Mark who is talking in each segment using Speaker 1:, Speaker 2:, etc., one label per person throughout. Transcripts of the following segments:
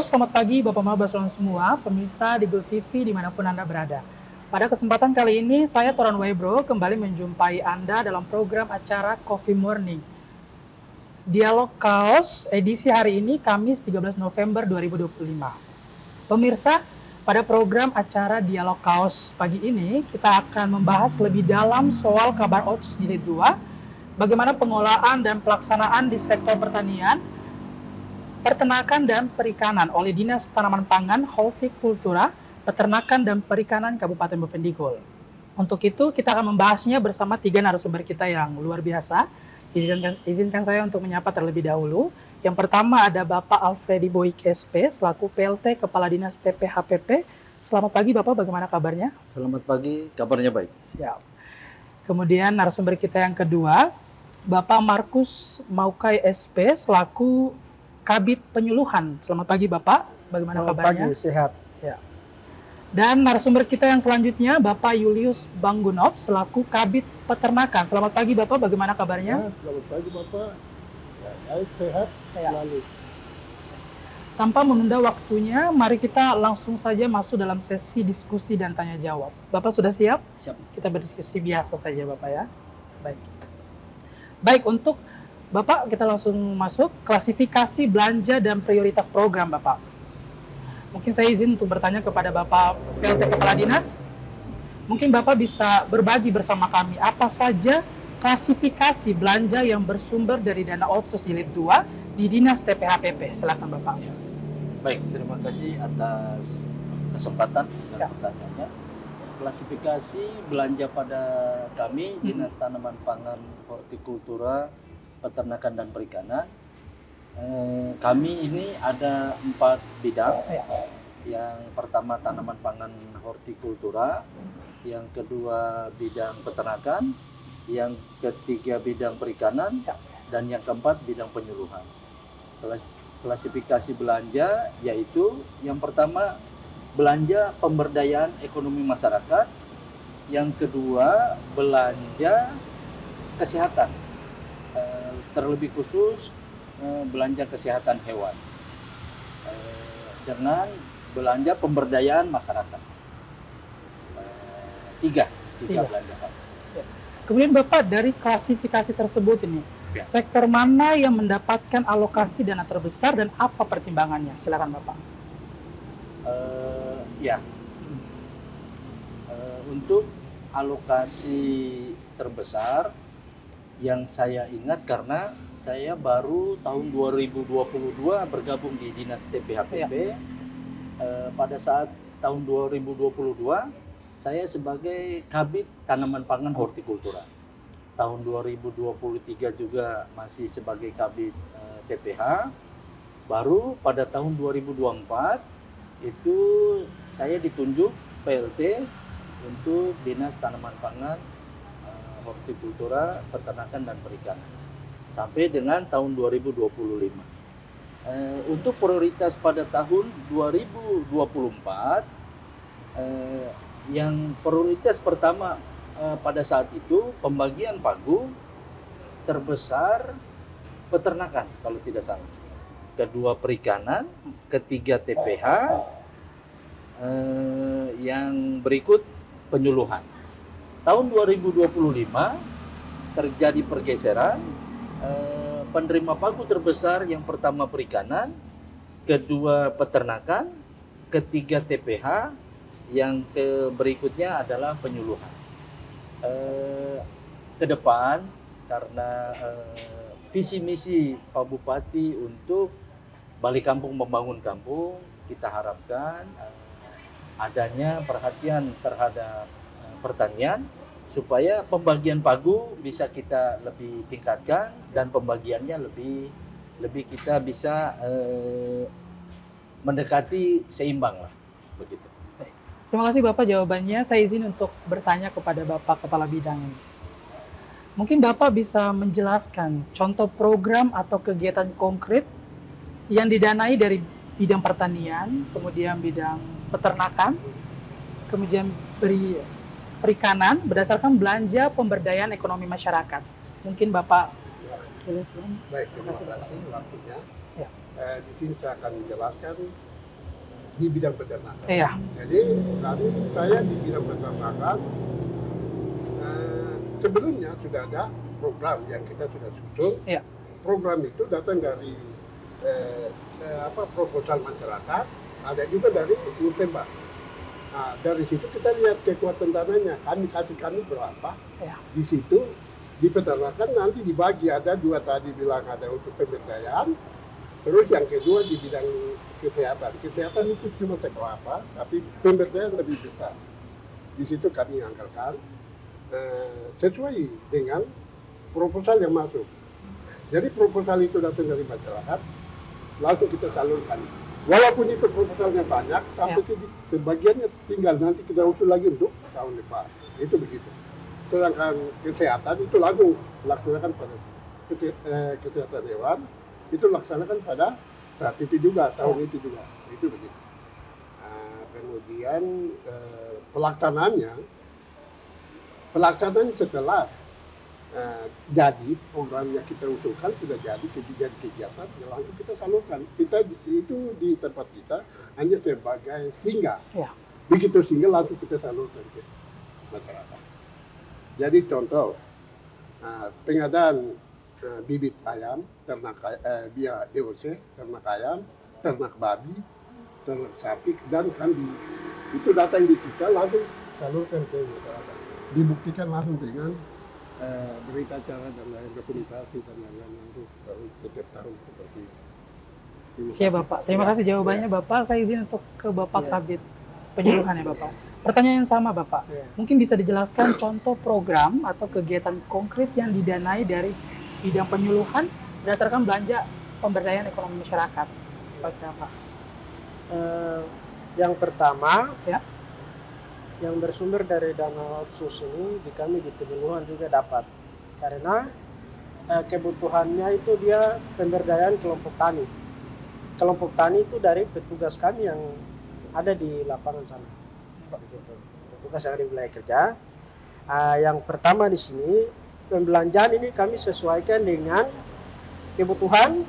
Speaker 1: selamat pagi Bapak Maba semua, pemirsa di Gul TV dimanapun Anda berada. Pada kesempatan kali ini, saya Toran Webro kembali menjumpai Anda dalam program acara Coffee Morning. Dialog Kaos edisi hari ini, Kamis 13 November 2025. Pemirsa, pada program acara Dialog Kaos pagi ini, kita akan membahas lebih dalam soal kabar OTS Jilid 2, bagaimana pengolahan dan pelaksanaan di sektor pertanian, peternakan dan perikanan oleh Dinas Tanaman Pangan, Hortikultura, Peternakan dan Perikanan Kabupaten Bovendigul. Untuk itu, kita akan membahasnya bersama 3 narasumber kita yang luar biasa. Izinkan saya untuk menyapa terlebih dahulu. Yang pertama ada Bapak Alfredi Boyke SP, selaku PLT Kepala Dinas TPHPP. Selamat pagi Bapak, bagaimana kabarnya?
Speaker 2: Selamat pagi, kabarnya baik.
Speaker 1: Siap. Kemudian narasumber kita yang kedua, Bapak Markus Maukai SP, selaku Kabid Penyuluhan. Selamat pagi Bapak, bagaimana kabarnya?
Speaker 3: Selamat pagi, sehat.
Speaker 1: Ya. Dan narasumber kita yang selanjutnya, Bapak Julius Banggunov, selaku Kabid Peternakan. Selamat pagi Bapak, bagaimana kabarnya?
Speaker 3: Selamat pagi Bapak, ya, baik, sehat, selalu.
Speaker 1: Tanpa menunda waktunya, mari kita langsung saja masuk dalam sesi diskusi dan tanya jawab. Bapak sudah siap?
Speaker 2: Siap.
Speaker 1: Kita berdiskusi biasa saja Bapak ya. Baik, untuk Bapak, kita langsung masuk klasifikasi belanja dan prioritas program Bapak. Mungkin saya izin untuk bertanya kepada Bapak PLT Kepala Dinas. Mungkin Bapak bisa berbagi bersama kami apa saja klasifikasi belanja yang bersumber dari dana OTS Jilid 2 di Dinas TPHPP. Silakan Bapak.
Speaker 2: Baik, terima kasih atas kesempatan dan pertanyaannya. Klasifikasi belanja pada kami Dinas Tanaman Pangan, Hortikultura, Peternakan dan Perikanan, kami ini ada 4 bidang. Yang pertama tanaman pangan hortikultura, yang kedua bidang peternakan, yang ketiga bidang perikanan, dan yang keempat bidang penyuluhan. Klasifikasi belanja yaitu yang pertama belanja pemberdayaan ekonomi masyarakat, yang kedua belanja kesehatan, terlebih khusus belanja kesehatan hewan, dengan belanja pemberdayaan masyarakat. Tiga belanja.
Speaker 1: Kemudian Bapak, dari klasifikasi tersebut ini, sektor mana yang mendapatkan alokasi dana terbesar dan apa pertimbangannya? Silakan Bapak.
Speaker 2: Untuk alokasi terbesar yang saya ingat karena saya baru tahun 2022 bergabung di Dinas TPHPP. Pada saat tahun 2022 saya sebagai Kabid Tanaman Pangan Hortikultura. Tahun 2023 juga masih sebagai Kabid TPH. Baru pada tahun 2024 itu saya ditunjuk PLT untuk Dinas Tanaman Pangan, Hortikultura, Peternakan dan Perikanan sampai dengan tahun 2025. Untuk prioritas pada tahun 2024, yang prioritas pertama pada saat itu pembagian pagu terbesar peternakan kalau tidak salah, kedua perikanan, ketiga TPH, yang berikut penyuluhan. Tahun 2025 terjadi pergeseran, penerima pagu terbesar yang pertama perikanan, kedua peternakan, ketiga TPH, yang berikutnya adalah penyuluhan. Ke depan karena visi misi Pak Bupati untuk balik kampung membangun kampung, kita harapkan adanya perhatian terhadap pertanian supaya pembagian pagu bisa kita lebih tingkatkan dan pembagiannya lebih kita bisa mendekati seimbang lah, begitu.
Speaker 1: Terima kasih Bapak jawabannya. Saya izin untuk bertanya kepada Bapak Kepala Bidang ini. Mungkin Bapak bisa menjelaskan contoh program atau kegiatan konkret yang didanai dari bidang pertanian, kemudian bidang peternakan, kemudian perikanan berdasarkan belanja pemberdayaan ekonomi masyarakat. Mungkin Bapak.
Speaker 3: Baik, terima kasih waktunya. Di sini saya akan menjelaskan di bidang peternakan.
Speaker 1: Iya.
Speaker 3: Jadi saya di bidang peternakan sebelumnya sudah ada program yang kita sudah susun.
Speaker 1: Iya.
Speaker 3: Program itu datang dari proposal masyarakat, ada juga dari Mutemba. Nah, dari situ kita lihat kekuatan tanahnya, kami berapa.
Speaker 1: Iya.
Speaker 3: Di situ di peternakan nanti dibagi, ada dua tadi bilang ada untuk pemberdayaan, terus yang kedua di bidang kesehatan. Kesehatan itu cuma sekelapa, tapi pemberdayaan lebih besar. Di situ kami anggarkan sesuai dengan proposal yang masuk. Jadi proposal itu datang dari masyarakat, langsung kita salurkan. Walaupun itu proposalnya banyak, sampai sebagiannya tinggal nanti kita usul lagi untuk tahun depan. Itu begitu. Sedangkan kesehatan itu langsung laksanakan pada kesehatan hewan, itu laksanakan pada saat itu juga, tahun itu juga. Itu begitu. Kemudian pelaksanaan setelah jadi programnya kita usulkan sudah jadi kegiatan, ya langsung kita salurkan. Kita itu di tempat kita hanya sebagai singgah.
Speaker 1: Ya.
Speaker 3: Begitu singgah langsung kita salurkan ke masyarakat. Jadi contoh pengadaan bibit ayam, ternak via DOC, ternak ayam, ternak babi, ternak sapi dan kambing. Itu datang di kita langsung salurkan ke masyarakat. Dibuktikan langsung dengan berita acara dan lain dokumentasi dan lain-lain untuk setiap tahun seperti itu.
Speaker 1: Siap Bapak. Terima kasih jawabannya Bapak. Saya izin untuk ke Bapak Kabid penyuluhan ya Bapak. Pertanyaan yang sama Bapak. Mungkin bisa dijelaskan contoh program atau kegiatan konkret yang didanai dari bidang penyuluhan berdasarkan belanja pemberdayaan ekonomi masyarakat. Seperti apa?
Speaker 4: Yang pertama, yang bersumber dari dana otsus ini di kami di penyuluhan juga dapat, karena kebutuhannya itu dia pemberdayaan kelompok tani. Kelompok tani itu dari petugas kami yang ada di lapangan sana, begitu. Petugas yang ada di wilayah kerja. Yang pertama di sini pembelanjaan ini kami sesuaikan dengan kebutuhan,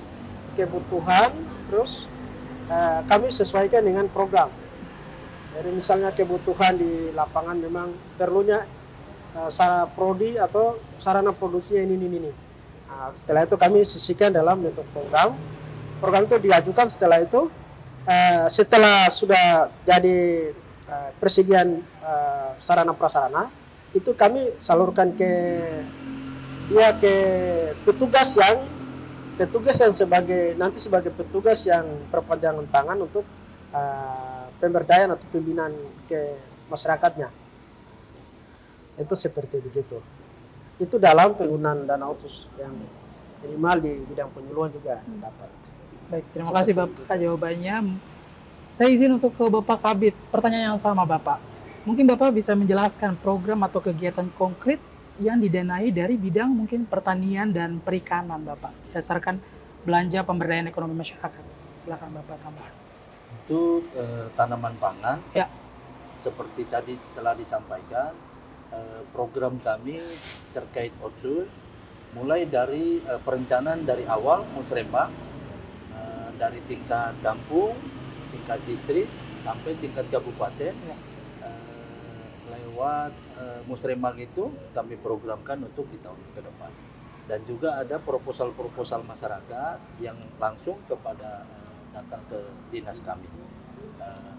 Speaker 4: terus kami sesuaikan dengan program. Jadi misalnya kebutuhan di lapangan memang perlunya prodi atau sarana produksi ini. Setelah itu kami sisihkan dalam bentuk program. Program itu diajukan setelah itu. Setelah sudah jadi persediaan sarana prasarana, itu kami salurkan ke petugas yang sebagai petugas yang perpanjangan tangan untuk pemberdayaan atau pembinaan ke masyarakatnya. Itu seperti begitu. Itu dalam penggunaan dana otsus yang minimal di bidang penyuluhan juga dapat.
Speaker 1: Baik, terima kasih Bapak jawabannya. Saya izin untuk ke Bapak Kabid. Pertanyaan yang sama Bapak. Mungkin Bapak bisa menjelaskan program atau kegiatan konkret yang didanai dari bidang mungkin pertanian dan perikanan Bapak, berdasarkan belanja pemberdayaan ekonomi masyarakat. Silakan Bapak tambahkan.
Speaker 2: Untuk tanaman pangan, seperti tadi telah disampaikan, program kami terkait otsus mulai dari perencanaan dari awal musrembang, dari tingkat kampung, tingkat distrik sampai tingkat kabupaten. Lewat musrembang itu kami programkan untuk di tahun ke depan. Dan juga ada proposal masyarakat yang langsung kepada datang ke dinas kami.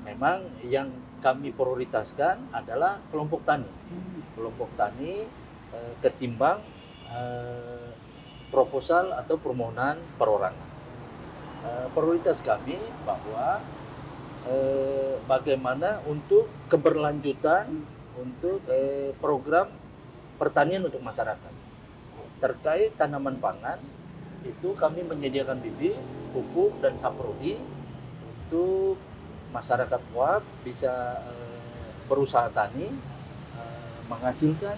Speaker 2: Memang yang kami prioritaskan adalah kelompok tani. Kelompok tani ketimbang proposal atau permohonan perorangan. Prioritas kami bahwa bagaimana untuk keberlanjutan untuk program pertanian untuk masyarakat. Terkait tanaman pangan, itu kami menyediakan bibit, pupuk dan saprodi untuk masyarakat WAP bisa berusaha tani, menghasilkan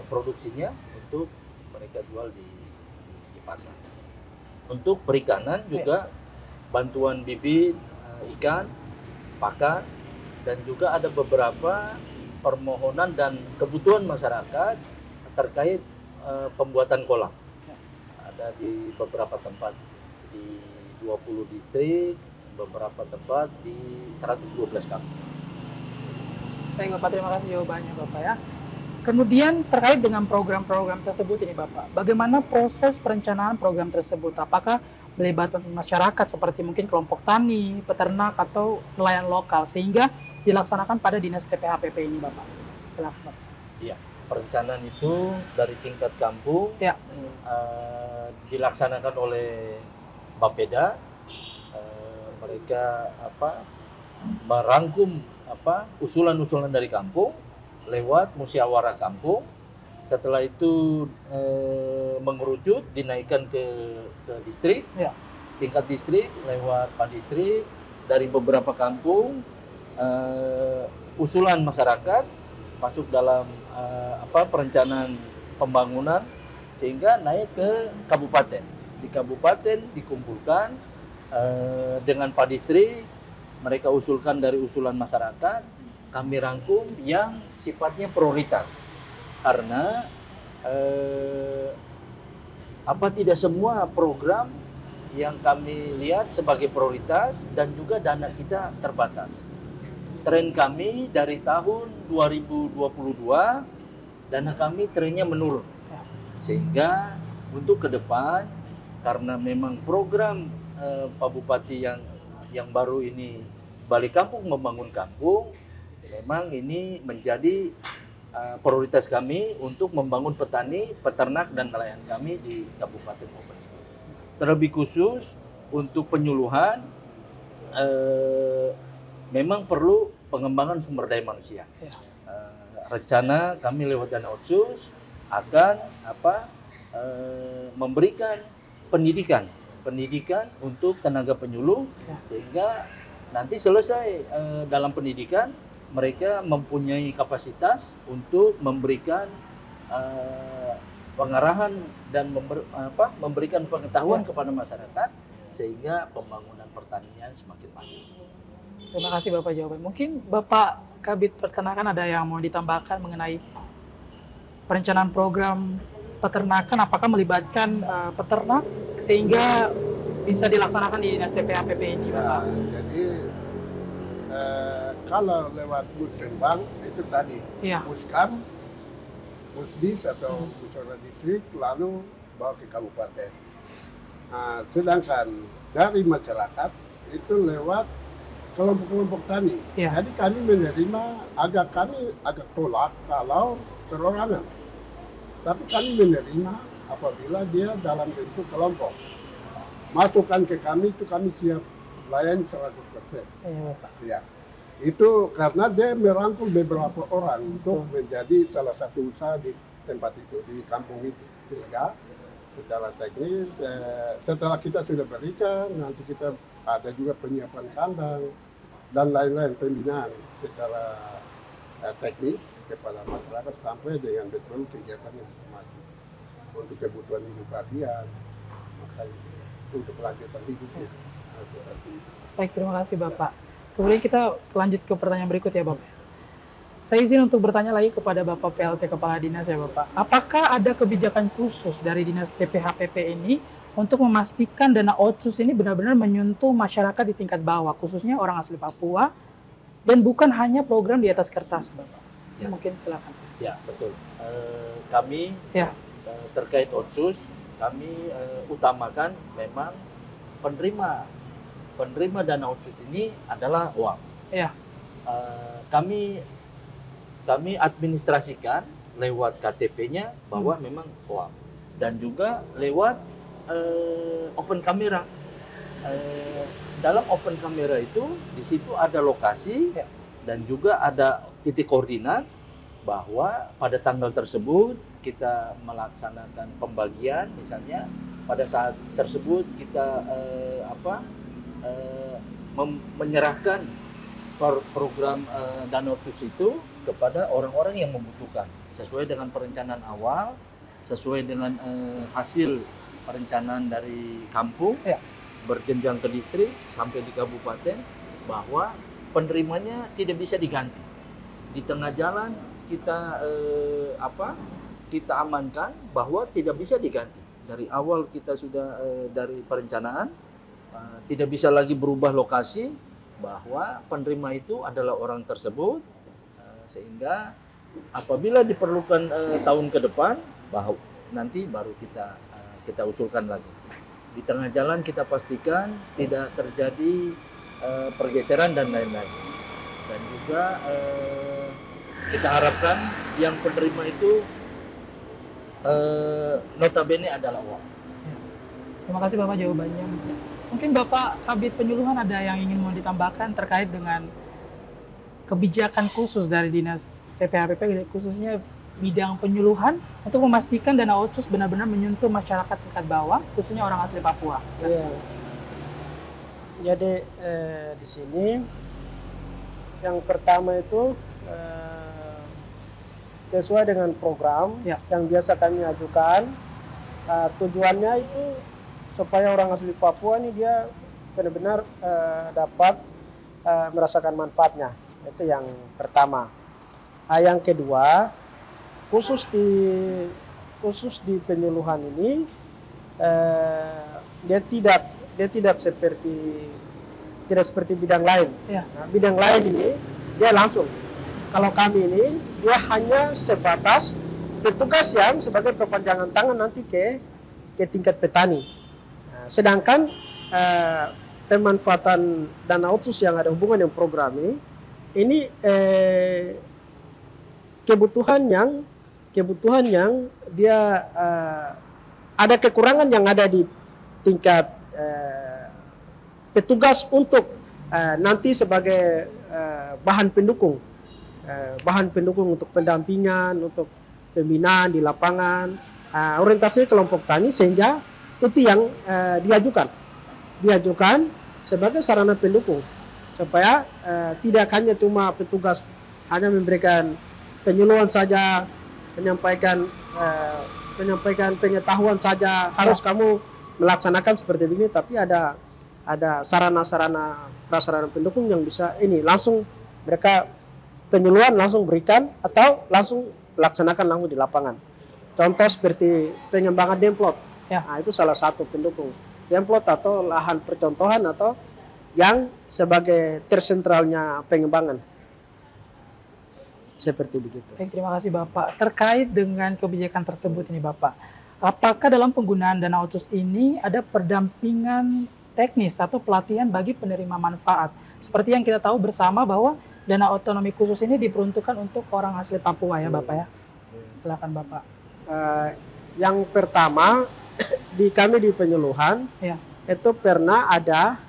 Speaker 2: produksinya untuk mereka jual di pasar. Untuk perikanan juga bantuan bibit ikan, pakan, dan juga ada beberapa permohonan dan kebutuhan masyarakat terkait pembuatan kolam. Ada di beberapa tempat di 20 distrik beberapa tempat di 112 kampung.
Speaker 1: Baik Bapak, terima kasih jawabannya Bapak ya. Kemudian terkait dengan program-program tersebut ini Bapak, bagaimana proses perencanaan program tersebut? Apakah melibatkan masyarakat seperti mungkin kelompok tani, peternak, atau nelayan lokal sehingga dilaksanakan pada dinas TPHPP ini Bapak? Silakan Bapak.
Speaker 2: Iya, perencanaan itu dari tingkat kampung
Speaker 1: Ya.
Speaker 2: Dilaksanakan oleh Bapeda. Mereka merangkum usulan-usulan dari kampung lewat musyawarah kampung. Setelah itu mengerucut, dinaikkan ke distrik,
Speaker 1: Ya.
Speaker 2: tingkat distrik lewat Padistrik. Dari beberapa kampung usulan masyarakat masuk dalam perencanaan pembangunan sehingga naik ke kabupaten. Di kabupaten dikumpulkan dengan Padistrik, mereka usulkan dari usulan masyarakat, kami rangkum yang sifatnya prioritas. Karena tidak semua program yang kami lihat sebagai prioritas dan juga dana kita terbatas. Tren kami dari tahun 2022, dana kami trennya menurun. Sehingga untuk ke depan, karena memang program Pak Bupati yang baru ini, Balik Kampung Membangun Kampung, memang ini menjadi prioritas kami untuk membangun petani, peternak, dan nelayan kami di Kabupaten Probolinggo. Terlebih khusus untuk penyuluhan, memang perlu pengembangan sumber daya manusia. Rencana kami lewat dana otsus akan memberikan pendidikan untuk tenaga penyuluh, sehingga nanti selesai dalam pendidikan mereka mempunyai kapasitas untuk memberikan pengarahan dan memberikan pengetahuan kepada masyarakat sehingga pembangunan pertanian semakin maju.
Speaker 1: Terima kasih Bapak jawaban. Mungkin Bapak Kabid Peternakan ada yang mau ditambahkan mengenai perencanaan program peternakan, apakah melibatkan peternak sehingga bisa dilaksanakan di dinas TPHPP ini Bapak?
Speaker 3: Jadi kalau lewat Musrenbang itu tadi, Muskam, Musdis atau musyawarah distrik, lalu bawa ke kabupaten. Sedangkan dari masyarakat itu lewat kelompok-kelompok tani. Jadi kami menerima, kami agak tolak kalau perorangan. Tapi kami menerima apabila dia dalam bentuk kelompok. Masukkan ke kami, itu kami siap layani 100%. Ya. Itu karena dia merangkul beberapa orang untuk menjadi salah satu usaha di tempat itu, di kampung itu. Sehingga secara teknis, setelah kita sudah berikan, nanti kita ada juga penyiapan kandang dan lain-lain, pembinaan secara teknis kepada masyarakat sampai dengan betul kegiatannya bisa maju untuk kebutuhan hidup harian, untuk kelanjutan hidupnya.
Speaker 1: Baik, terima kasih Bapak. Kemudian kita lanjut ke pertanyaan berikut ya Bapak. Saya izin untuk bertanya lagi kepada Bapak PLT Kepala Dinas ya Bapak. Apakah ada kebijakan khusus dari Dinas TPHPP ini untuk memastikan dana otsus ini benar-benar menyentuh masyarakat di tingkat bawah, khususnya orang asli Papua, dan bukan hanya program di atas kertas Bapak? Ya. Mungkin silakan.
Speaker 2: Ya, betul. Kami terkait otsus, kami utamakan memang penerima dana otsus ini adalah uang. Kami administrasikan lewat KTP-nya bahwa memang uang, dan juga lewat open camera. Dalam open camera itu di situ ada lokasi dan juga ada titik koordinat bahwa pada tanggal tersebut kita melaksanakan pembagian, misalnya pada saat tersebut kita menyerahkan program dana otsus itu kepada orang-orang yang membutuhkan sesuai dengan perencanaan awal, sesuai dengan hasil perencanaan dari kampung, berjenjang ke distrik sampai di kabupaten, bahwa penerimanya tidak bisa diganti. Di tengah jalan kita kita amankan bahwa tidak bisa diganti. Dari awal kita sudah dari perencanaan tidak bisa lagi berubah lokasi, bahwa penerima itu adalah orang tersebut, sehingga apabila diperlukan tahun ke depan, bahwa nanti baru kita usulkan lagi. Di tengah jalan kita pastikan tidak terjadi pergeseran dan lain-lain. Dan juga kita harapkan yang penerima itu notabene adalah uang.
Speaker 1: Terima kasih Bapak jawabannya. Mungkin Bapak Kabid Penyuluhan ada yang ingin mau ditambahkan terkait dengan kebijakan khusus dari Dinas PPHPP, khususnya bidang penyuluhan untuk memastikan dana otsus benar-benar menyentuh masyarakat tingkat bawah, khususnya orang asli Papua.
Speaker 4: Iya. Jadi di sini yang pertama itu sesuai dengan program yang biasa kami ajukan, tujuannya itu supaya orang asli Papua ini dia benar-benar dapat merasakan manfaatnya. Itu yang pertama. Yang kedua, khusus di penyuluhan ini dia tidak seperti bidang lain. Nah, bidang lain ini dia langsung. Kalau kami ini dia hanya sebatas petugas yang sebagai perpanjangan tangan nanti ke tingkat petani. Nah, sedangkan pemanfaatan dana otsus yang ada hubungan dengan program ini kebutuhan yang dia ada kekurangan yang ada di tingkat petugas untuk nanti sebagai bahan pendukung untuk pendampingan, untuk pembinaan di lapangan, orientasi kelompok tani, sehingga itu yang diajukan sebagai sarana pendukung supaya tidak hanya cuma petugas hanya memberikan penyuluhan saja, menyampaikan pengetahuan saja, harus kamu melaksanakan seperti ini, tapi ada sarana-sarana prasarana pendukung yang bisa ini langsung mereka penyuluhan langsung berikan atau langsung laksanakan langsung di lapangan. Contoh seperti pengembangan demplot. Nah, itu salah satu pendukung. Demplot atau lahan percontohan atau yang sebagai tersentralnya pengembangan. Seperti begitu.
Speaker 1: Baik, terima kasih Bapak. Terkait dengan kebijakan tersebut ini Bapak, apakah dalam penggunaan dana otsus ini ada pendampingan teknis atau pelatihan bagi penerima manfaat? Seperti yang kita tahu bersama bahwa dana otonomi khusus ini diperuntukkan untuk orang asli Papua ya Bapak ya. Silakan Bapak.
Speaker 4: Yang pertama kami di penyuluhan itu pernah ada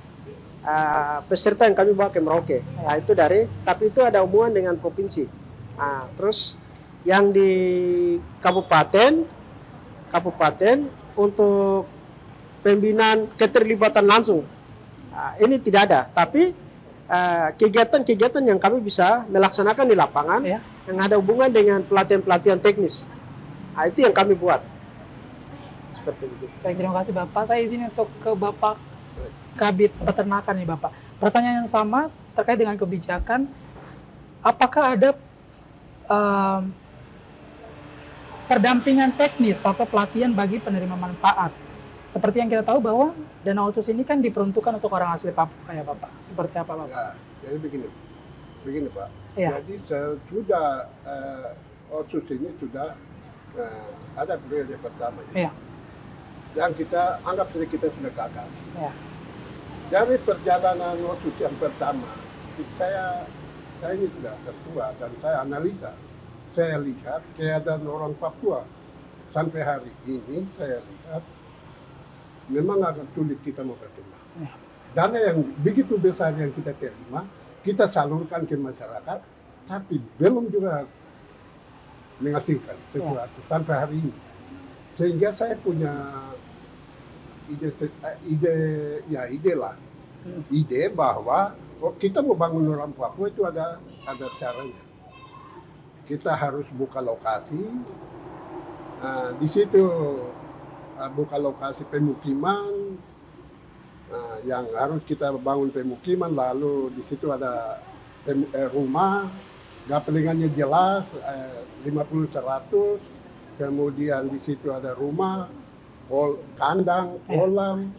Speaker 4: peserta yang kami bawa ke Merauke. Nah, itu tapi itu ada hubungan dengan provinsi. Nah, terus yang di kabupaten untuk pembinaan keterlibatan langsung. Nah, ini tidak ada, tapi kegiatan-kegiatan yang kami bisa melaksanakan di lapangan yang ada hubungan dengan pelatihan-pelatihan teknis. Nah, itu yang kami buat. Seperti itu.
Speaker 1: Baik, terima kasih Bapak. Saya izin untuk ke Bapak Kabid Peternakan nih Bapak. Pertanyaan yang sama terkait dengan kebijakan, apakah ada pendampingan teknis atau pelatihan bagi penerima manfaat? Seperti yang kita tahu bahwa dana otsus ini kan diperuntukkan untuk orang asli Papua ya Bapak. Seperti apa Bapak?
Speaker 3: Ya, jadi begini Pak.
Speaker 1: Ya.
Speaker 3: Jadi sudah otsus ini sudah ada periode pertama ya. Yang kita anggap saja kita sudah gagal.
Speaker 1: Ya.
Speaker 3: Dari perjalanan otsus yang pertama, saya ini sudah tertua dan saya analisa. Saya lihat keadaan orang Papua sampai hari ini saya lihat memang agak sulit kita mau berkembang. Dana yang begitu besar yang kita terima, kita salurkan ke masyarakat, tapi belum juga menghasilkan sesuatu sampai hari ini. Sehingga saya punya ide bahwa kita mau bangun orang Papua itu ada caranya. Kita harus buka lokasi, di situ buka lokasi pemukiman, yang harus kita bangun pemukiman, lalu di situ ada rumah, gapelingannya jelas, 50-100, kemudian di situ ada rumah, kandang, kolam,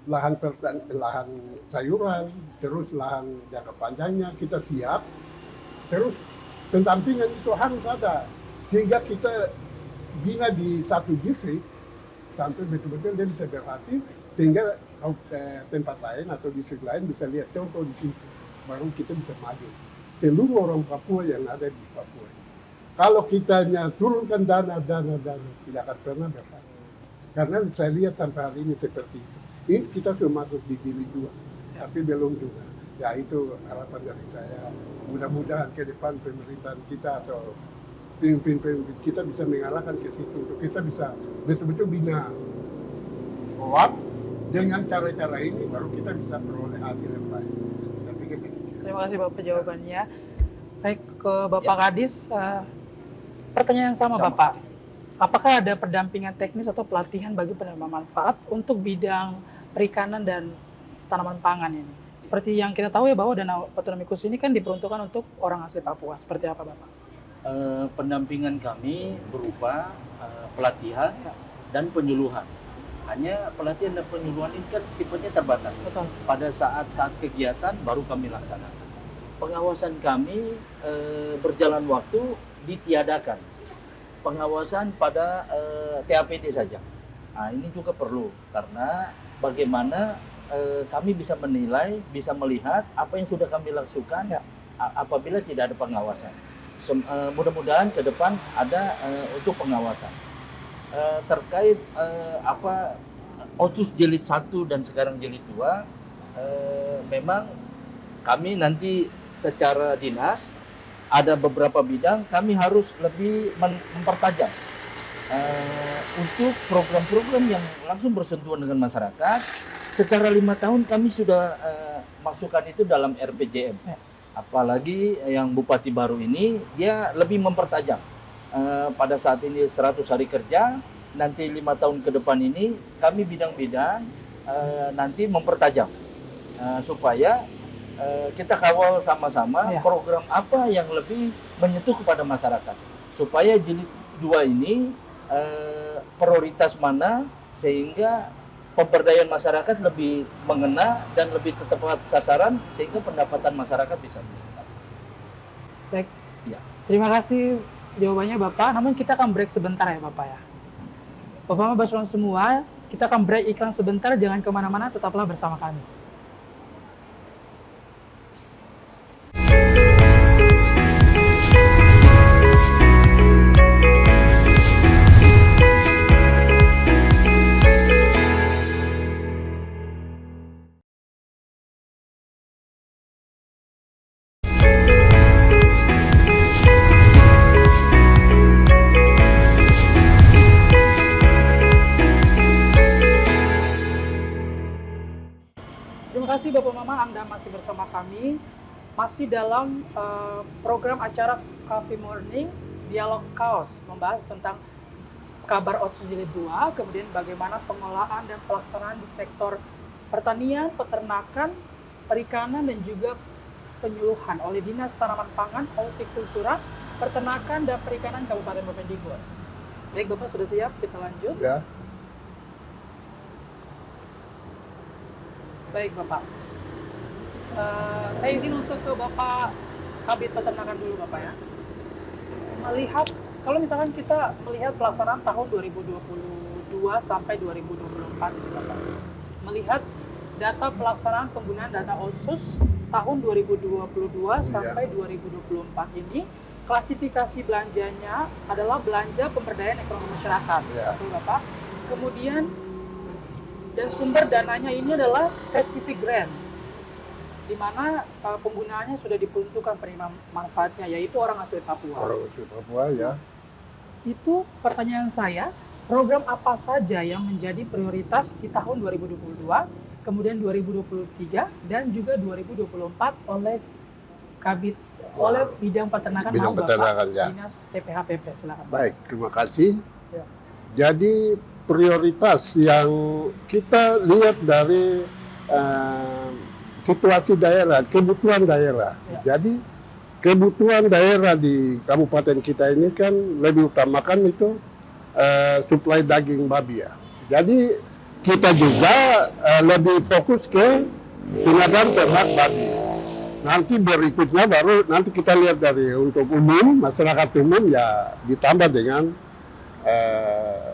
Speaker 3: lahan sayuran, terus lahan jangka panjangnya kita siap, terus pendampingan itu harus ada sehingga kita bina di satu distrik sampai betul-betul dia bisa berhasil sehingga tempat lain atau distrik lain bisa lihat contoh di situ, baru kita bisa maju. Seluruh orang Papua yang ada di Papua. Kalau kita turunkan dana tidak akan pernah berhasil. Karena saya lihat sampai hari ini seperti itu. Ini kita sudah masuk di jilid 2, tapi belum juga. Ya itu harapan dari saya. Mudah-mudahan ke depan pemerintahan kita atau pemimpin kita bisa mengarahkan ke situ untuk kita bisa betul-betul bina kuat dengan cara-cara ini baru kita bisa peroleh hasil yang baik. Saya pikir demikian.
Speaker 1: Terima kasih Bapak jawabannya. Saya ke Bapak Kadis, pertanyaan yang sama Bapak. Apakah ada pendampingan teknis atau pelatihan bagi penerima manfaat untuk bidang perikanan dan tanaman pangan ini? Seperti yang kita tahu ya bahwa Danau Otonomi Khusus ini kan diperuntukkan untuk orang asli Papua. Seperti apa Bapak?
Speaker 2: Pendampingan kami berupa pelatihan dan penyuluhan. Hanya pelatihan dan penyuluhan ini kan sifatnya terbatas.
Speaker 1: Betul.
Speaker 2: Pada saat kegiatan baru kami laksanakan. Pengawasan kami berjalan waktu ditiadakan. Pengawasan pada TAPD saja. Nah, ini juga perlu karena bagaimana kami bisa menilai, bisa melihat apa yang sudah kami lakukan apabila tidak ada pengawasan. Mudah-mudahan ke depan ada untuk pengawasan. Terkait Otsus jilid 1 dan sekarang jilid 2, memang kami nanti secara dinas ada beberapa bidang kami harus lebih mempertajam untuk program-program yang langsung bersentuhan dengan masyarakat. Secara 5 tahun kami sudah masukkan itu dalam RPJM. Apalagi yang Bupati baru ini dia lebih mempertajam. Pada saat ini 100 hari kerja, nanti 5 tahun ke depan ini kami bidang-bidang nanti mempertajam supaya kita kawal sama-sama program apa yang lebih menyentuh kepada masyarakat supaya jilid 2 ini prioritas mana sehingga pemberdayaan masyarakat lebih mengena dan lebih tepat sasaran sehingga pendapatan masyarakat bisa meningkat.
Speaker 1: Baik, terima kasih jawabannya Bapak. Namun kita akan break sebentar ya Bapak ya. Bapak-Bapak Baslon semua, kita akan break iklan sebentar, jangan kemana-mana, tetaplah bersama kami. Terima kasih Bapak Mama, Anda masih bersama kami, masih dalam program acara Coffee Morning Dialog Kaos, membahas tentang kabar Otsus jilid 2, kemudian bagaimana pengolahan dan pelaksanaan di sektor pertanian, peternakan, perikanan dan juga penyuluhan oleh Dinas Tanaman Pangan, Hortikultura, Peternakan dan Perikanan Kabupaten Bovendigor. Baik Bapak, sudah siap? Kita lanjut.
Speaker 3: Ya.
Speaker 1: Baik Bapak, saya izin untuk ke Bapak Kabid Peternakan dulu Bapak ya. Melihat, kalau misalkan kita melihat pelaksanaan tahun 2022 sampai 2024 Bapak, melihat data pelaksanaan penggunaan dana Otsus tahun 2022 sampai 2024 ini, klasifikasi belanjanya adalah belanja pemberdayaan ekonomi masyarakat, betul Bapak. Kemudian dan sumber dananya ini adalah specific grant, di mana penggunaannya sudah diperuntukkan penerima manfaatnya, yaitu orang asli Papua.
Speaker 3: Orang asli Papua ya.
Speaker 1: Itu pertanyaan saya, program apa saja yang menjadi prioritas di tahun 2022, kemudian 2023 dan juga 2024 oleh Kabid oleh bidang peternakan Bapak
Speaker 3: ya.
Speaker 1: Dinas TPHPP, silakan.
Speaker 3: Baik, terima kasih.
Speaker 1: Ya.
Speaker 3: Jadi prioritas yang kita lihat dari situasi daerah, kebutuhan daerah.
Speaker 1: Ya.
Speaker 3: Jadi kebutuhan daerah di kabupaten kita ini kan lebih utamakan itu suplai daging babi ya. Jadi kita juga lebih fokus ke pengadaan ternak babi. Nanti berikutnya baru nanti kita lihat dari untuk umum, masyarakat umum ya ditambah dengan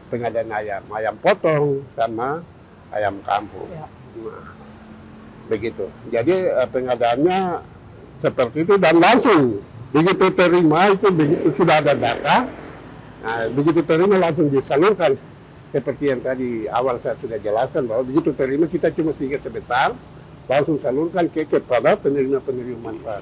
Speaker 3: pengadaan ayam potong sama ayam kampung.
Speaker 1: Ya.
Speaker 3: Nah, begitu. Jadi pengadaannya seperti itu dan langsung begitu terima itu begitu sudah ada data, nah, begitu terima langsung disalurkan seperti yang tadi awal saya sudah jelaskan bahwa begitu terima kita cuma singkat sebentar langsung salurkan kepada penerima-penerima manfaat.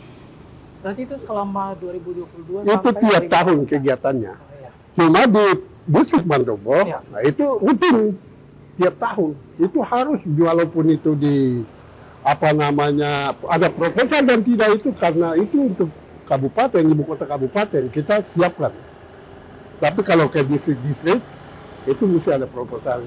Speaker 1: Berarti itu selama 2022
Speaker 3: Itu
Speaker 1: sampai
Speaker 3: tiap
Speaker 1: 2024.
Speaker 3: tahun kegiatannya.
Speaker 1: Oh, ya.
Speaker 3: Cuma di distrik Mandobo,
Speaker 1: Ya.
Speaker 3: nah itu rutin tiap tahun. Itu harus walaupun itu di apa namanya ada proposal dan tidak itu karena itu untuk kabupaten, ibu kota kabupaten kita siapkan. Tapi kalau ke distrik-distrik itu mesti ada proposal.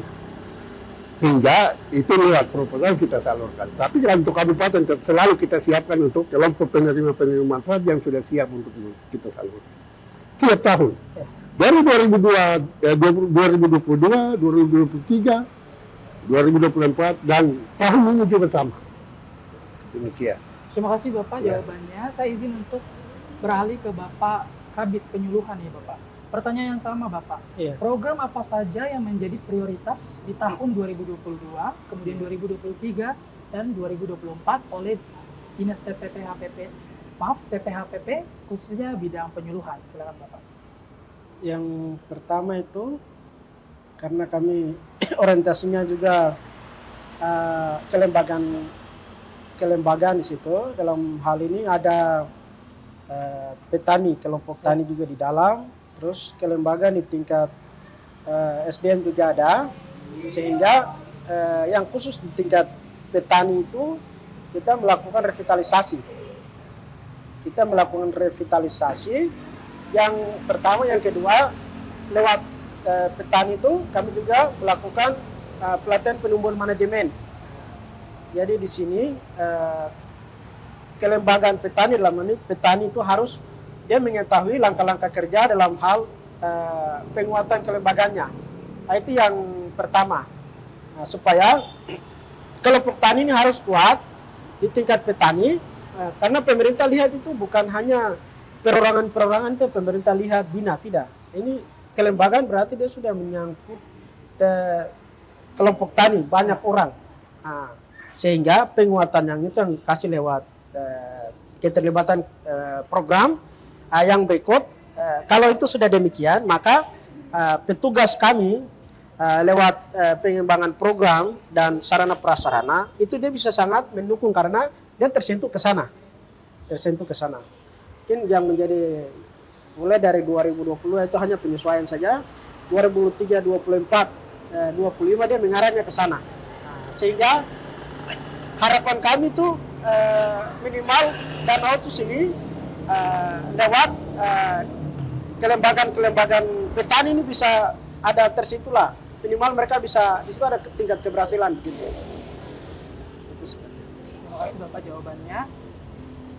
Speaker 3: Sehingga itu lewat proposal kita salurkan. Tapi kalau untuk kabupaten selalu kita siapkan untuk kelompok penerima-penerima manfaat yang sudah siap untuk kita salurkan. Tiap tahun. Dari 2022, 2023, 2024 dan tahun ini juga sama. Demikian.
Speaker 1: Terima kasih Bapak
Speaker 3: Ya.
Speaker 1: jawabannya. Saya izin untuk beralih ke Bapak Kabid Penyuluhan ya Bapak. Pertanyaan yang sama Bapak.
Speaker 4: Iya.
Speaker 1: Program apa saja yang menjadi prioritas di tahun 2022, kemudian 2023 dan 2024 oleh Dinas TPHPP khususnya bidang penyuluhan. Silakan Bapak.
Speaker 4: Yang pertama itu karena kami orientasinya juga kelembagaan di situ. Dalam hal ini ada petani, kelompok tani juga di dalam, terus kelembagaan di tingkat SDM juga ada, sehingga yang khusus di tingkat petani itu kita melakukan revitalisasi. Kita melakukan revitalisasi yang pertama, yang kedua lewat petani itu kami juga melakukan pelatihan penumbuhan manajemen. Jadi di sini kelembagaan petani dalam ini petani itu harus dia mengetahui langkah-langkah kerja dalam hal penguatan kelembagaannya. Nah, itu yang pertama. Nah, supaya kelompok tani ini harus kuat di tingkat petani, karena pemerintah lihat itu bukan hanya perorangan-perorangan itu pemerintah lihat bina, tidak. Ini kelembagaan berarti dia sudah menyangkut kelompok tani banyak orang. Nah, sehingga penguatan yang itu yang kasih lewat keterlibatan program yang berikut. Kalau itu sudah demikian, maka petugas kami lewat pengembangan program dan sarana prasarana itu dia bisa sangat mendukung karena dia tersentuh ke sana. Mungkin yang menjadi mulai dari 2020 itu hanya penyesuaian saja. 2023, 24, 25 dia mengarahnya ke sana. Sehingga harapan kami itu minimal dana otsus ini lewat kelembagaan petani ini bisa ada tersitulah, minimal mereka bisa di situ ada tingkat keberhasilan gitu. Itu seperti itu.
Speaker 1: Terima kasih Bapak jawabannya.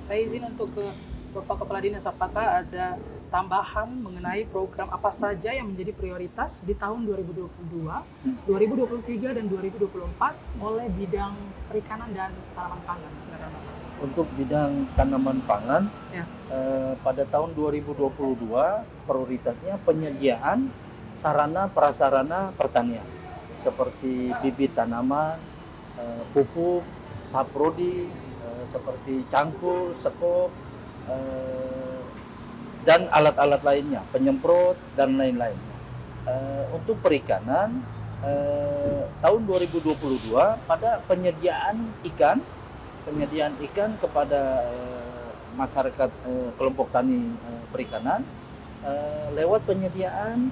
Speaker 1: Saya izin untuk ke Bapak Kepala Dinas, apakah ada tambahan mengenai program apa saja yang menjadi prioritas di tahun 2022, 2023 dan 2024 oleh bidang perikanan dan tanaman pangan. Silakan Bapak.
Speaker 2: Untuk bidang tanaman pangan,
Speaker 1: Ya.
Speaker 2: pada tahun 2022 prioritasnya penyediaan sarana prasarana pertanian seperti bibit tanaman, pupuk, saprodi, seperti cangkul, sekop, dan alat-alat lainnya, penyemprot dan lain-lain. Untuk perikanan, tahun 2022 pada penyediaan ikan kepada masyarakat kelompok tani perikanan lewat penyediaan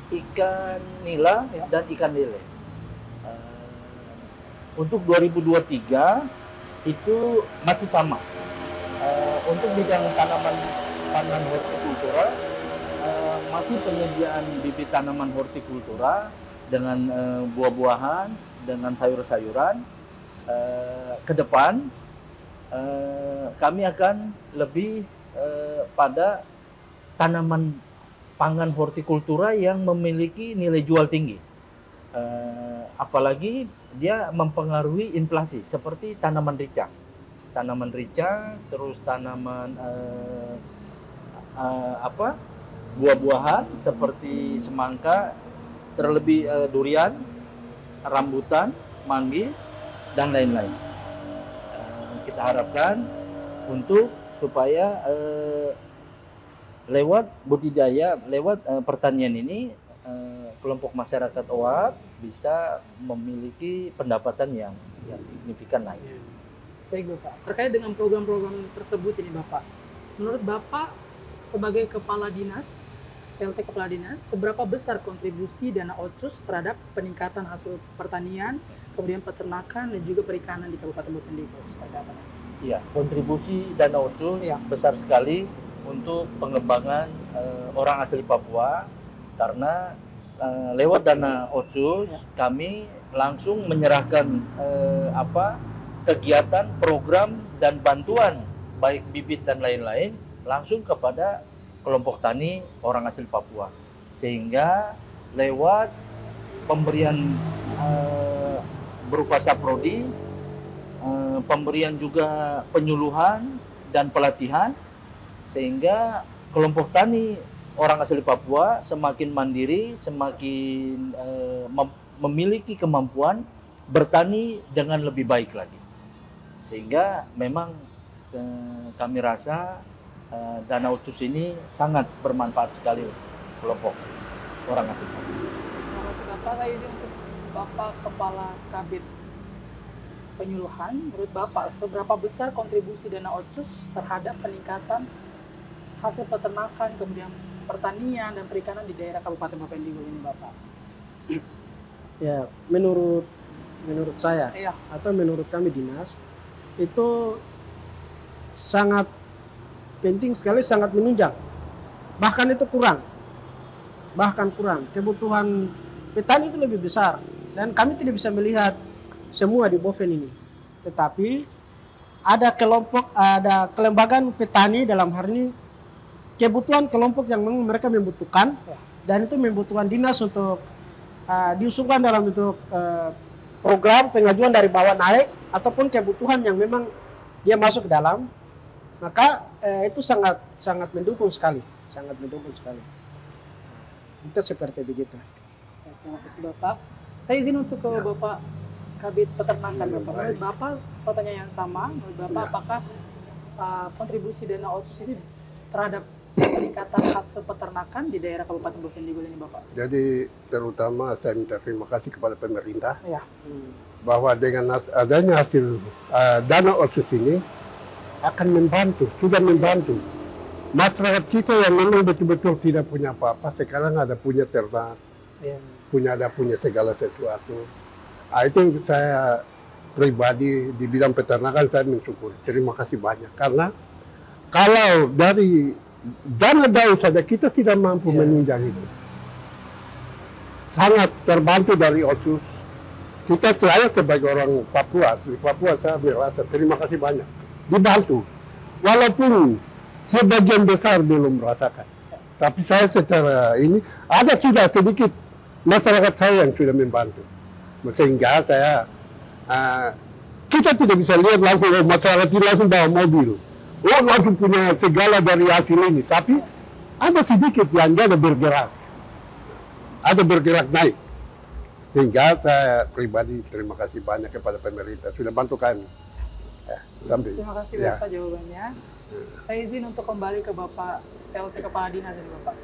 Speaker 2: ikan nila dan ikan lele. Untuk 2023 itu masih sama. Untuk bidang tanaman pangan hortikultura, masih penyediaan bibit tanaman hortikultura dengan buah-buahan, dengan sayur-sayuran. Ke depan kami akan lebih pada tanaman pangan hortikultura yang memiliki nilai jual tinggi. apalagi dia mempengaruhi inflasi seperti tanaman rica, terus tanaman buah-buahan seperti semangka, terlebih durian, rambutan, manggis, dan lain-lain. Kita harapkan untuk supaya lewat budidaya, lewat pertanian ini kelompok masyarakat OAP bisa memiliki pendapatan yang signifikan naik.
Speaker 1: Baik Bapak, terkait dengan program-program tersebut ini Bapak, menurut Bapak sebagai Kepala Dinas, PLT Kepala Dinas, seberapa besar kontribusi dana Otsus terhadap peningkatan hasil pertanian, kemudian peternakan dan juga perikanan di Kabupaten Bovendigul?
Speaker 2: Iya, kontribusi dana Otsus besar sekali untuk pengembangan orang asli Papua, karena lewat dana Otsus kami langsung menyerahkan kegiatan, program dan bantuan baik bibit dan lain-lain langsung kepada kelompok tani orang asli Papua, sehingga lewat pemberian berupa saprodi, pemberian juga penyuluhan dan pelatihan, sehingga kelompok tani orang asli Papua semakin mandiri, semakin memiliki kemampuan bertani dengan lebih baik lagi. Sehingga memang kami rasa dana Otsus ini sangat bermanfaat sekali untuk kelompok orang asli Papua.
Speaker 1: Terima kasih Bapak. Saya izin untuk Bapak Kepala Kabit Penyuluhan, menurut Bapak seberapa besar kontribusi dana Otsus terhadap peningkatan hasil peternakan, kemudian pertanian dan perikanan di daerah Kabupaten Bovendigul ini Bapak?
Speaker 4: Ya, menurut saya atau menurut kami dinas itu sangat penting sekali, sangat menunjang. Bahkan itu kurang. Kebutuhan petani itu lebih besar dan kami tidak bisa melihat semua di Boven ini. Tetapi ada kelembagaan petani dalam hal ini, kebutuhan kelompok yang memang mereka membutuhkan, dan itu membutuhkan dinas untuk diusulkan dalam bentuk program pengajuan dari bawah naik ataupun kebutuhan yang memang dia masuk ke dalam, maka itu sangat mendukung sekali. Itu seperti begitu.
Speaker 1: Terima kasih Bapak. Saya izin untuk ke Bapak Kabit Peternakan Bapak. Menurut Bapak pertanyaan yang sama, menurut Bapak apakah kontribusi dana Otsus ini terhadap peningkatan hasil peternakan di daerah Kabupaten Bovendigul ini Bapak?
Speaker 3: Jadi terutama saya minta terima kasih kepada pemerintah bahwa dengan adanya hasil dana Otsus ini akan sudah membantu masyarakat kita yang memang betul-betul tidak punya apa-apa, sekarang ada punya ternak, punya segala sesuatu. Itu saya pribadi di bidang peternakan saya mensyukuri. Terima kasih banyak, karena kalau dari dana daun saja kita tidak mampu menunjang itu. Sangat terbantu dari Otsus. Saya sebagai orang Papua, asli Papua, saya merasa terima kasih banyak. Dibantu. Walaupun sebagian besar belum merasakan. Tapi saya secara ini, ada sudah sedikit masyarakat saya yang sudah membantu. Sehingga kita tidak bisa lihat langsung masyarakat itu langsung bawa mobil. Langsung punya segala dari hasil ini. Tapi ada sedikit yang dia ada bergerak naik. Sehingga saya pribadi terima kasih banyak kepada pemerintah sudah bantu kami.
Speaker 1: Terima kasih Bapak jawabannya. Saya izin untuk kembali ke Bapak PLT Kepala Dinas ini Bapak.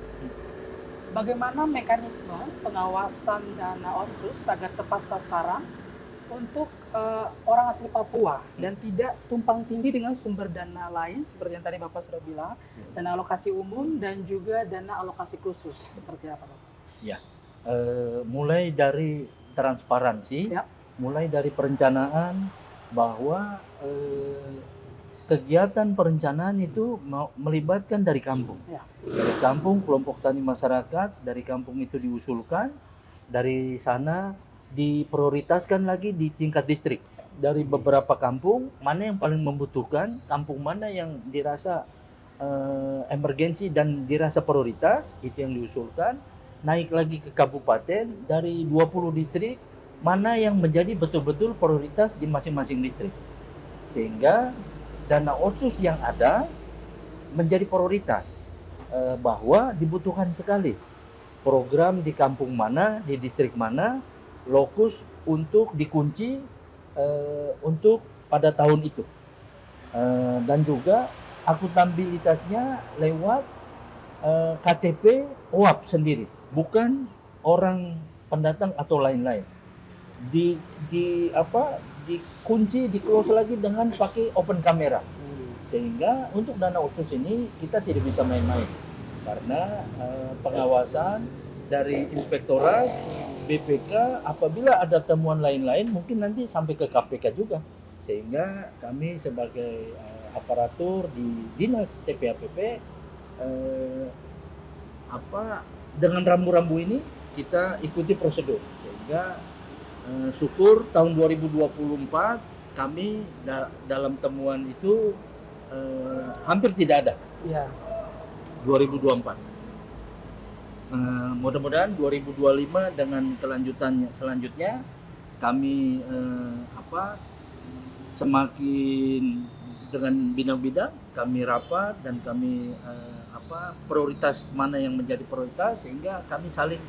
Speaker 1: Bagaimana mekanisme pengawasan dana Otsus agar tepat sasaran untuk orang asli Papua dan tidak tumpang tindih dengan sumber dana lain seperti yang tadi Bapak sudah bilang, dana alokasi umum dan juga dana alokasi khusus, seperti apa Bapak?
Speaker 2: Ya, mulai dari transparansi, mulai dari perencanaan, bahwa kegiatan perencanaan itu melibatkan dari kampung. Dari kampung, kelompok tani masyarakat, dari kampung itu diusulkan, dari sana diprioritaskan lagi di tingkat distrik. Dari beberapa kampung, mana yang paling membutuhkan, kampung mana yang dirasa emergensi dan dirasa prioritas, itu yang diusulkan. naik lagi ke kabupaten, dari 20 distrik, mana yang menjadi betul-betul prioritas di masing-masing distrik. Sehingga dana otsus yang ada menjadi prioritas, bahwa dibutuhkan sekali program di kampung mana, di distrik mana, lokus untuk dikunci untuk pada tahun itu. Dan juga akuntabilitasnya lewat KTP OAP sendiri, bukan orang pendatang atau lain-lain. Dikunci, di close lagi dengan pakai open camera. Sehingga untuk dana otsus ini kita tidak bisa main-main, karena pengawasan dari inspektorat, BPK, apabila ada temuan lain-lain mungkin nanti sampai ke KPK juga. Sehingga kami sebagai aparatur di Dinas TPHPP dengan rambu-rambu ini kita ikuti prosedur, sehingga syukur tahun 2024 kami dalam temuan itu hampir tidak ada.
Speaker 4: Ya.
Speaker 2: 2024. Mudah-mudahan 2025 dengan kelanjutannya selanjutnya kami semakin dengan bidang-bidang kami rapat dan kami prioritas mana yang menjadi prioritas, sehingga kami saling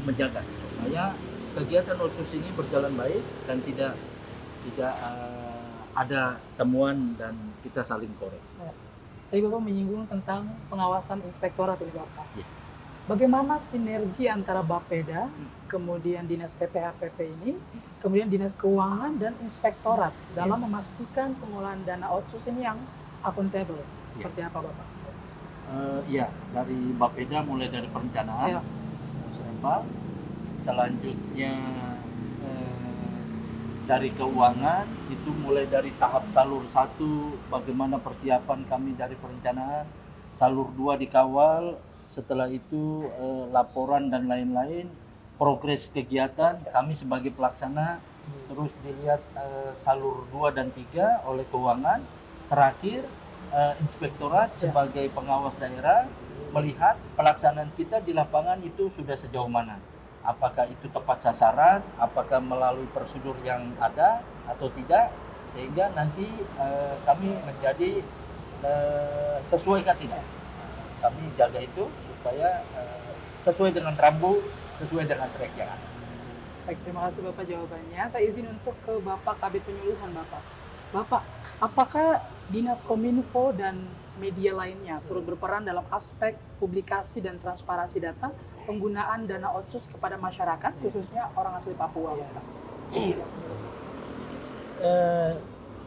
Speaker 2: menjaga supaya kegiatan otsus ini berjalan baik dan tidak ada temuan dan kita saling koreksi.
Speaker 1: Tadi Bapak menyinggung tentang pengawasan inspektorat ini Bapak.
Speaker 2: Ya.
Speaker 1: Bagaimana sinergi antara Bapeda, kemudian Dinas TPHPP ini, kemudian Dinas Keuangan dan Inspektorat dalam memastikan pengolahan dana otsus ini yang akuntabel? Seperti apa Bapak?
Speaker 2: Ya, dari Bapeda mulai dari perencanaan, musrembang, selanjutnya dari keuangan itu mulai dari tahap salur 1 bagaimana persiapan kami dari perencanaan, salur 2 dikawal, setelah itu laporan dan lain-lain, progres kegiatan kami sebagai pelaksana, terus dilihat salur 2 dan 3 oleh keuangan, terakhir inspektorat sebagai pengawas daerah melihat pelaksanaan kita di lapangan itu sudah sejauh mana. Apakah itu tepat sasaran, apakah melalui prosedur yang ada atau tidak, sehingga nanti kami menjadi sesuai atau tidak. Kami jaga itu supaya sesuai dengan rambu, sesuai dengan track yang ada.
Speaker 1: Baik, terima kasih Bapak jawabannya. Saya izin untuk ke Bapak Kabid Penyuluhan Bapak. Bapak, apakah Dinas Kominfo dan media lainnya turut berperan dalam aspek publikasi dan transparansi data penggunaan dana otsus kepada masyarakat, khususnya orang asli Papua? Bapak?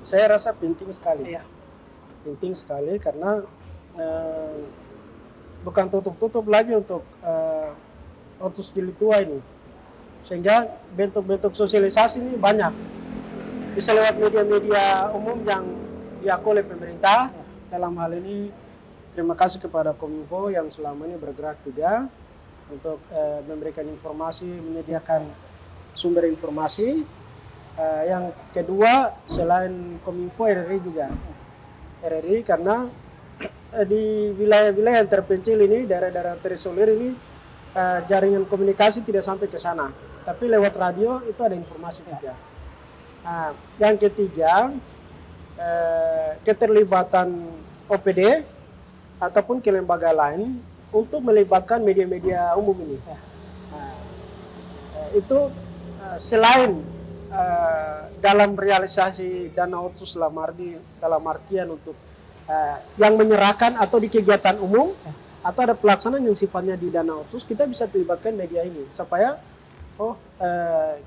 Speaker 4: Saya rasa penting sekali.
Speaker 1: Iya.
Speaker 4: Penting sekali karena bukan tutup-tutup lagi untuk otsus jilid 2 ini. Sehingga bentuk-bentuk sosialisasi ini banyak. Bisa lewat media-media umum yang diakui oleh pemerintah. Dalam hal ini terima kasih kepada Kominfo yang selama ini bergerak juga untuk memberikan informasi, menyediakan sumber informasi. Yang kedua, selain Kominfo, RRI juga. RRI karena di wilayah-wilayah yang terpencil ini, daerah-daerah terisolir ini, jaringan komunikasi tidak sampai ke sana. Tapi lewat radio itu ada informasi juga. Nah, yang ketiga, keterlibatan OPD ataupun ke lembaga lain untuk melibatkan media-media umum ini. Itu selain dalam realisasi dana otsus dalam artian untuk yang menyerahkan atau di kegiatan umum atau ada pelaksanaan yang sifatnya di dana otsus, kita bisa melibatkan media ini supaya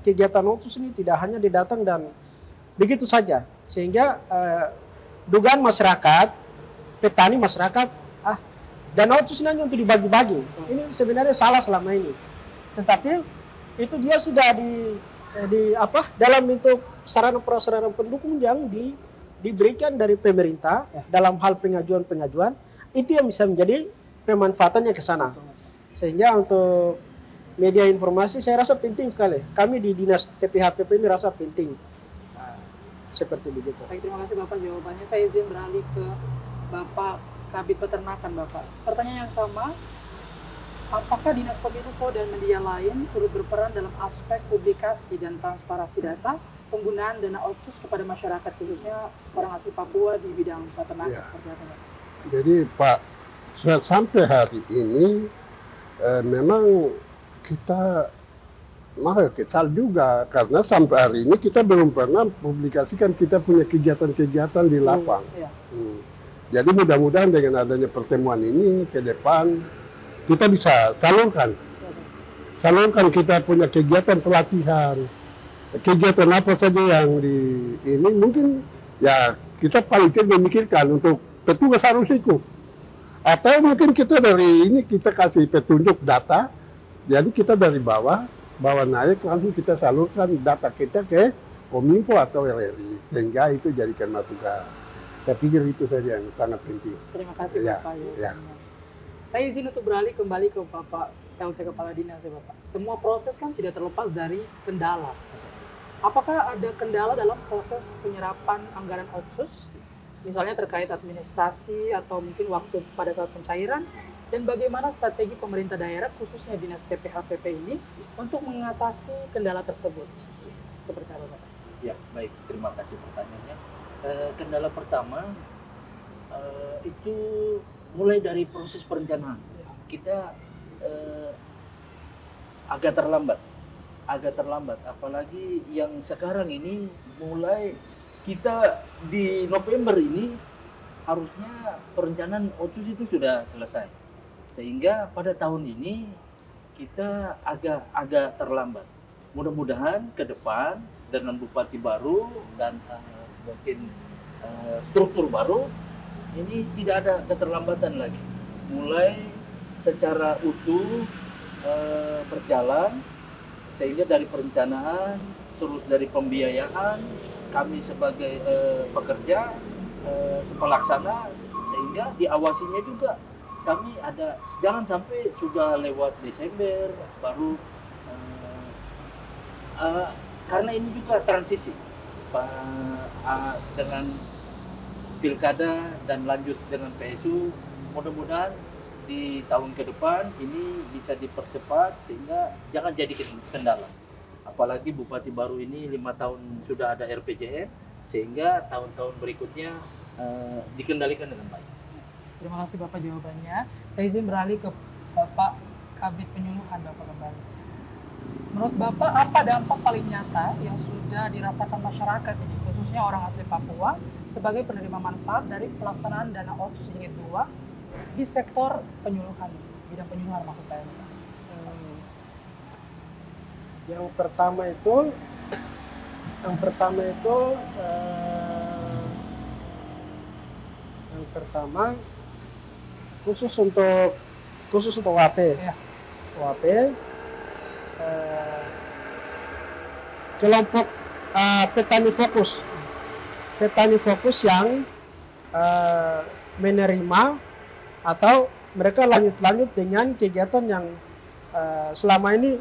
Speaker 4: kegiatan otsus ini tidak hanya didatang dan begitu saja, sehingga dugaan masyarakat, petani masyarakat, dana otsus ini hanya untuk dibagi-bagi. Ini sebenarnya salah selama ini. Tetapi itu dia sudah dalam bentuk sarana-prasarana pendukung yang diberikan dari pemerintah dalam hal pengajuan-pengajuan, itu yang bisa menjadi pemanfaatannya ke sana. Sehingga untuk media informasi saya rasa penting sekali. Kami di Dinas TPHPP ini rasa penting. Seperti begitu.
Speaker 1: Baik, terima kasih Bapak jawabannya. Saya izin beralih ke Bapak Kabid Peternakan Bapak. Pertanyaan yang sama, apakah Dinas Kominfo dan media lain turut berperan dalam aspek publikasi dan transparansi data penggunaan dana otsus kepada masyarakat khususnya orang asli Papua di bidang peternakan
Speaker 3: Ya.
Speaker 1: seperti apa Pak?
Speaker 3: Jadi Pak, sampai hari ini memang kita kesal juga karena sampai hari ini kita belum pernah publikasikan kita punya kegiatan-kegiatan di lapang.
Speaker 1: Iya.
Speaker 3: Jadi mudah-mudahan dengan adanya pertemuan ini ke depan kita bisa salurkan kita punya kegiatan pelatihan, kegiatan apa saja yang ini mungkin ya kita paling tidak memikirkan untuk petugas harus ikut. Atau mungkin kita dari ini kita kasih petunjuk data, jadi kita dari bawah naik langsung kita salurkan data kita ke Kominfo atau RRI sehingga itu jadikan masukan. Saya pikir itu saja yang sangat penting.
Speaker 1: Terima kasih
Speaker 3: Ya,
Speaker 1: Bapak.
Speaker 3: ya.
Speaker 1: Saya izin untuk beralih kembali ke Bapak PLT Kepala Dinas ya Bapak. Semua proses kan tidak terlepas dari kendala. Apakah ada kendala dalam proses penyerapan anggaran otsus? Misalnya terkait administrasi atau mungkin waktu pada saat pencairan? Dan bagaimana strategi pemerintah daerah khususnya Dinas PPH-PP ini untuk mengatasi kendala tersebut? Seperti apa Bapak?
Speaker 2: Ya, baik. Terima kasih pertanyaannya. Kendala pertama itu mulai dari proses perencanaan. Kita agak terlambat. Apalagi yang sekarang ini mulai kita di November ini harusnya perencanaan otsus itu sudah selesai. Sehingga pada tahun ini kita agak terlambat. Mudah-mudahan ke depan dengan bupati baru dan mungkin struktur baru ini tidak ada keterlambatan lagi. Mulai secara utuh berjalan sehingga dari perencanaan terus dari pembiayaan kami sebagai pekerja pelaksana sehingga diawasinya juga kami ada jangan sampai sudah lewat Desember baru karena ini juga transisi dengan pilkada dan lanjut dengan PSU mudah-mudahan di tahun ke depan ini bisa dipercepat sehingga jangan jadi kendala. Apalagi bupati baru ini 5 tahun sudah ada RPJM sehingga tahun-tahun berikutnya dikendalikan dengan baik.
Speaker 1: Terima kasih Bapak jawabannya. Saya izin beralih ke Bapak Kabid Penyuluhan Bapak kembali. Menurut Bapak apa dampak paling nyata yang sudah dirasakan masyarakat ini khususnya orang asli Papua sebagai penerima manfaat dari pelaksanaan dana otsus jilid 2 di sektor penyuluhan, bidang penyuluhan maksud saya.
Speaker 4: Yang pertama itu khusus untuk WAP.
Speaker 1: Ya.
Speaker 4: WAP kelompok petani fokus yang menerima atau mereka lanjut dengan kegiatan yang selama ini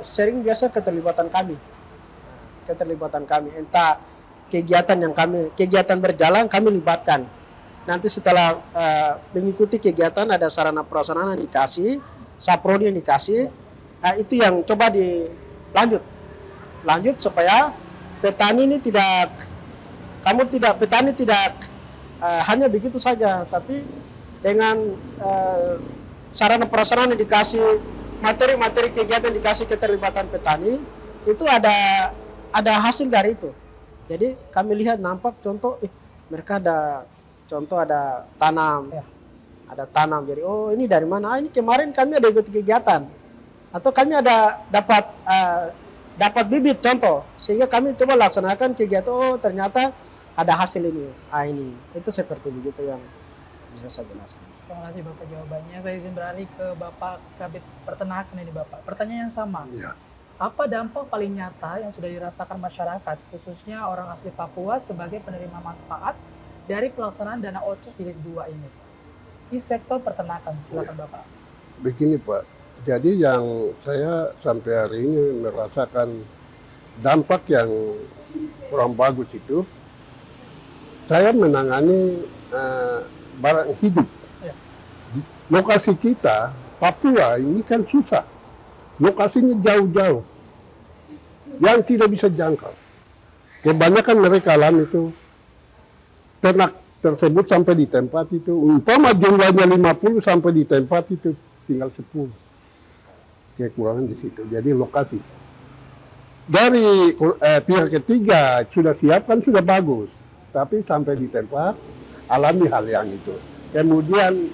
Speaker 4: sering biasa keterlibatan kami entah kegiatan berjalan kami libatkan. Nanti setelah mengikuti kegiatan ada sarana prasarana yang dikasih, saprodi yang dikasih, itu yang coba dilanjut supaya petani ini tidak hanya begitu saja, tapi dengan sarana prasarana yang dikasih, materi-materi kegiatan dikasih keterlibatan petani, itu ada hasil dari itu. Jadi kami lihat nampak contoh, mereka ada tanam, ada tanam. Jadi oh ini dari mana? Ini kemarin kami ada ikut kegiatan, atau kami ada dapat bibit contoh, sehingga kami coba laksanakan kegiatan. Oh ternyata ada hasil ini. Ini itu seperti begitu yang bisa saya jelaskan.
Speaker 1: Terima kasih Bapak jawabannya. Saya izin beralih ke Bapak Kabid Peternakan ini Bapak. Pertanyaan yang sama.
Speaker 3: Ya.
Speaker 1: Apa dampak paling nyata yang sudah dirasakan masyarakat, khususnya orang asli Papua sebagai penerima manfaat dari pelaksanaan dana otsus jilid 2 ini di sektor peternakan? Silakan Bapak.
Speaker 3: Begini Pak, jadi yang saya sampai hari ini merasakan dampak yang kurang bagus itu, saya menangani barang hidup.
Speaker 1: Ya.
Speaker 3: Di lokasi kita Papua ini kan susah, lokasinya jauh-jauh, yang tidak bisa jangkau. Kebanyakan mereka alami itu ternak tersebut sampai di tempat itu, umpama jumlahnya 50 sampai di tempat itu tinggal 10. Kekurangan di situ. Jadi lokasi dari pihak ketiga sudah siapkan sudah bagus, tapi sampai di tempat alami hal yang itu. Kemudian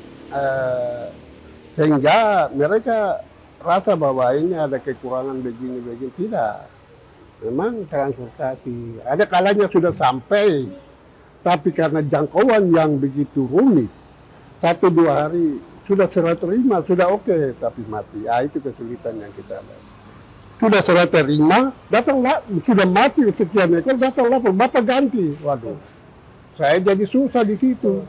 Speaker 3: sehingga mereka rasa bahwa ini ada kekurangan begini-begini. Tidak. Memang transportasi. Ada kalanya sudah sampai, tapi karena jangkauan yang begitu rumit, 1-2 hari sudah serah terima, sudah oke, tapi mati. Itu kesulitan yang kita lihat. Sudah serah terima, datanglah, sudah mati sekian ekor, datanglah Bapak ganti. Waduh, saya jadi susah di situ.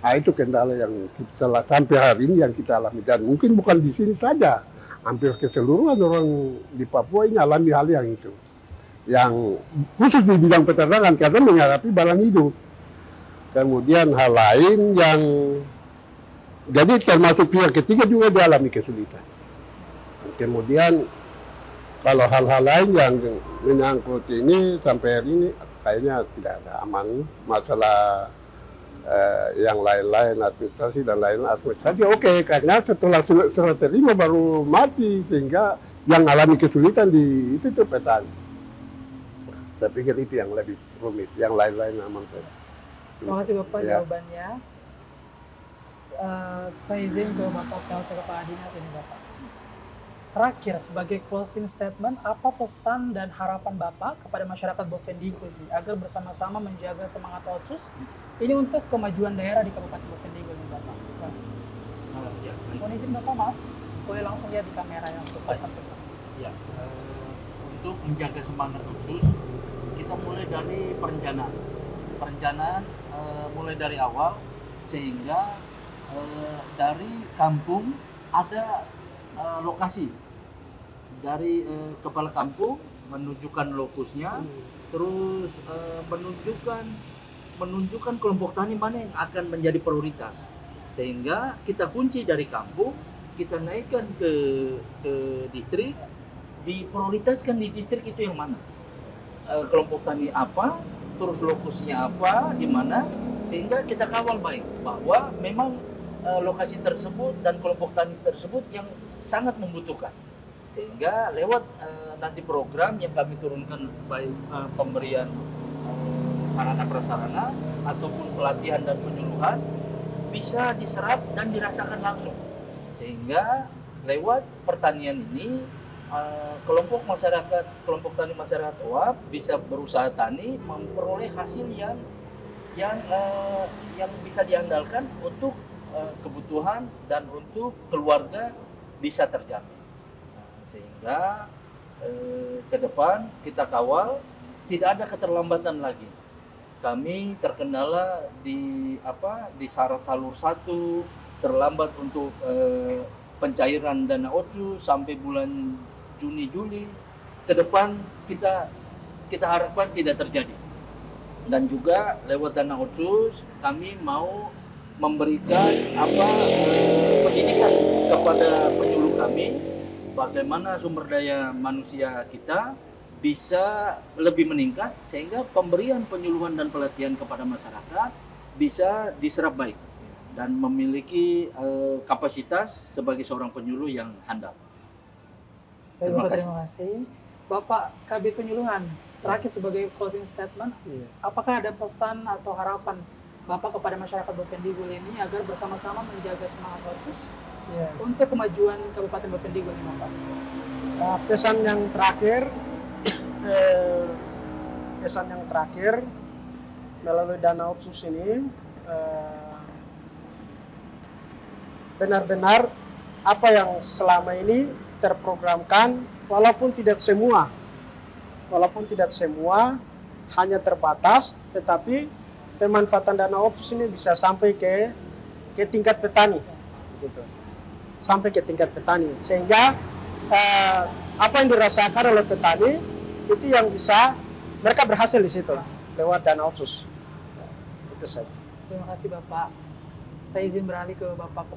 Speaker 3: Itu kendala yang kita sampai hari ini yang kita alami, dan mungkin bukan di sini saja, hampir keseluruhan orang di Papua ini alami hal yang itu, yang khusus di bidang peternakan karena menghadapi barang hidup. Kemudian hal lain yang jadi termasuk pihak ketiga juga dialami kesulitan. Kemudian kalau hal-hal lain yang menyangkut ini sampai hari ini kayaknya tidak ada aman. Masalah yang lain-lain administrasi dan lain administrasi oke, karena setelah serah terima baru mati, sehingga yang alami kesulitan di itu petani. Saya pikir itu yang lebih rumit, yang lain-lain aman.
Speaker 1: Terima kasih Bapak
Speaker 3: Ya.
Speaker 1: jawabannya. Saya izin ke Bapak PLT Kepala Dinas ini Bapak. Terakhir, sebagai closing statement, apa pesan dan harapan Bapak kepada masyarakat Bovendigul agar bersama-sama menjaga semangat Otsus ini untuk kemajuan daerah di Kabupaten Bovendigul ini Bapak?
Speaker 2: Ya, baik.
Speaker 1: Mohon izin Bapak, maaf, boleh langsung lihat di kamera yang untuk pesan-pesan.
Speaker 2: Ya, untuk menjaga semangat Otsus, kita mulai dari perencanaan. Perencanaan mulai dari awal, sehingga dari kampung ada lokasi, dari kepala kampung menunjukkan lokusnya, terus menunjukkan kelompok tani mana yang akan menjadi prioritas, sehingga kita kunci dari kampung, kita naikkan ke distrik, diprioritaskan di distrik itu yang mana, kelompok tani apa, terus lokusnya apa, di mana, sehingga kita kawal baik bahwa memang lokasi tersebut dan kelompok tani tersebut yang sangat membutuhkan, sehingga lewat nanti program yang kami turunkan, baik pemberian sarana prasarana ataupun pelatihan dan penyuluhan, bisa diserap dan dirasakan langsung, sehingga lewat pertanian ini kelompok tani masyarakat OAP bisa berusaha tani, memperoleh hasil yang bisa diandalkan untuk kebutuhan dan untuk keluarga bisa terjamin. Sehingga ke depan kita kawal tidak ada keterlambatan lagi. Kami terkendala di syarat salur 1, terlambat untuk pencairan dana Otsus sampai bulan Juni Juli. Ke depan kita harapkan tidak terjadi. Dan juga lewat dana Otsus kami mau memberikan pendidikan kepada penyuluh kami, bagaimana sumber daya manusia kita bisa lebih meningkat, sehingga pemberian penyuluhan dan pelatihan kepada masyarakat bisa diserap baik dan memiliki kapasitas sebagai seorang penyuluh yang handal.
Speaker 1: Baik, Bapak, terima kasih. Bapak Kabid Penyuluhan, terakhir sebagai closing statement, apakah ada pesan atau harapan Bapak kepada masyarakat Bovendigul ini agar bersama-sama menjaga semangat Otsus untuk kemajuan Kabupaten Bovendigul ini, Bapak?
Speaker 4: Pesan yang terakhir melalui dana Otsus ini, benar-benar apa yang selama ini terprogramkan, walaupun tidak semua hanya terbatas, tetapi pemanfaatan dana Otsus ini bisa sampai ke tingkat petani, gitu. Sampai ke tingkat petani, sehingga apa yang dirasakan oleh petani itu yang bisa mereka berhasil di situ lewat dana Otsus. Itu saja.
Speaker 1: Terima kasih Bapak. Saya izin beralih ke Bapak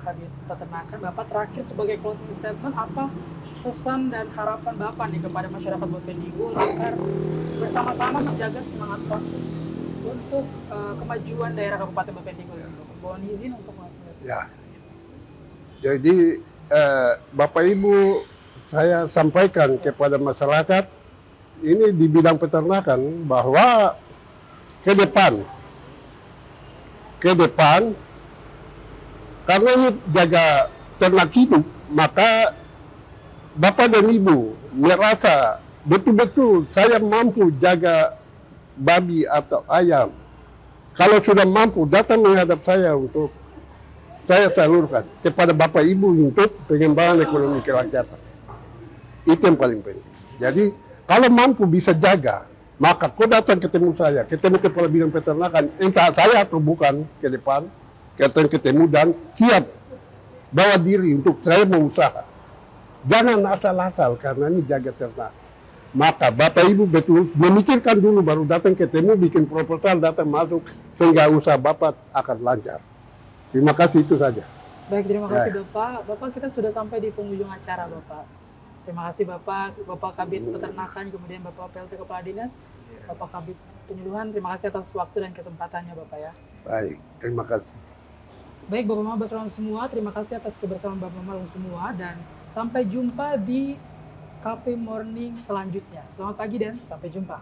Speaker 1: Kabit Peternakan. Bapak terakhir sebagai closing statement, apa pesan dan harapan Bapak nih kepada masyarakat Bovendigul agar bersama-sama menjaga semangat konsus untuk kemajuan daerah Kabupaten Bovendigul? Mohon izin untuk Mas.
Speaker 3: Ya. Jadi Bapak Ibu, saya sampaikan kepada masyarakat ini di bidang peternakan bahwa ke depan karena ini jaga ternak hidup, maka Bapak dan Ibu merasa betul-betul saya mampu jaga babi atau ayam. Kalau sudah mampu, datang menghadap saya untuk saya salurkan kepada Bapak Ibu untuk pengembangan ekonomi kerakyatan. Itu yang paling penting. Jadi kalau mampu bisa jaga, maka kau datang ketemu saya, ketemu kepala bidang peternakan, entah saya atau bukan ke depan, ketemu dan siap bawa diri untuk saya mau usaha. Jangan asal-asal karena ini jaga ternak. Maka Bapak Ibu betul memikirkan dulu baru datang ketemu, bikin proposal, datang masuk sehingga usaha Bapak akan lancar. Terima kasih, itu saja.
Speaker 1: Baik, terima kasih Bapak. Bapak, kita sudah sampai di penghujung acara Bapak. Terima kasih Bapak Kabit Peternakan, kemudian Bapak PLT Kepala Dinas, Bapak Kabit Penyuluhan. Terima kasih atas waktu dan kesempatannya Bapak ya.
Speaker 3: Baik, terima kasih.
Speaker 1: Baik Bapak Mama Basron semua, terima kasih atas kebersamaan Bapak Mama semua dan sampai jumpa di Cafe Morning selanjutnya. Selamat pagi dan sampai jumpa.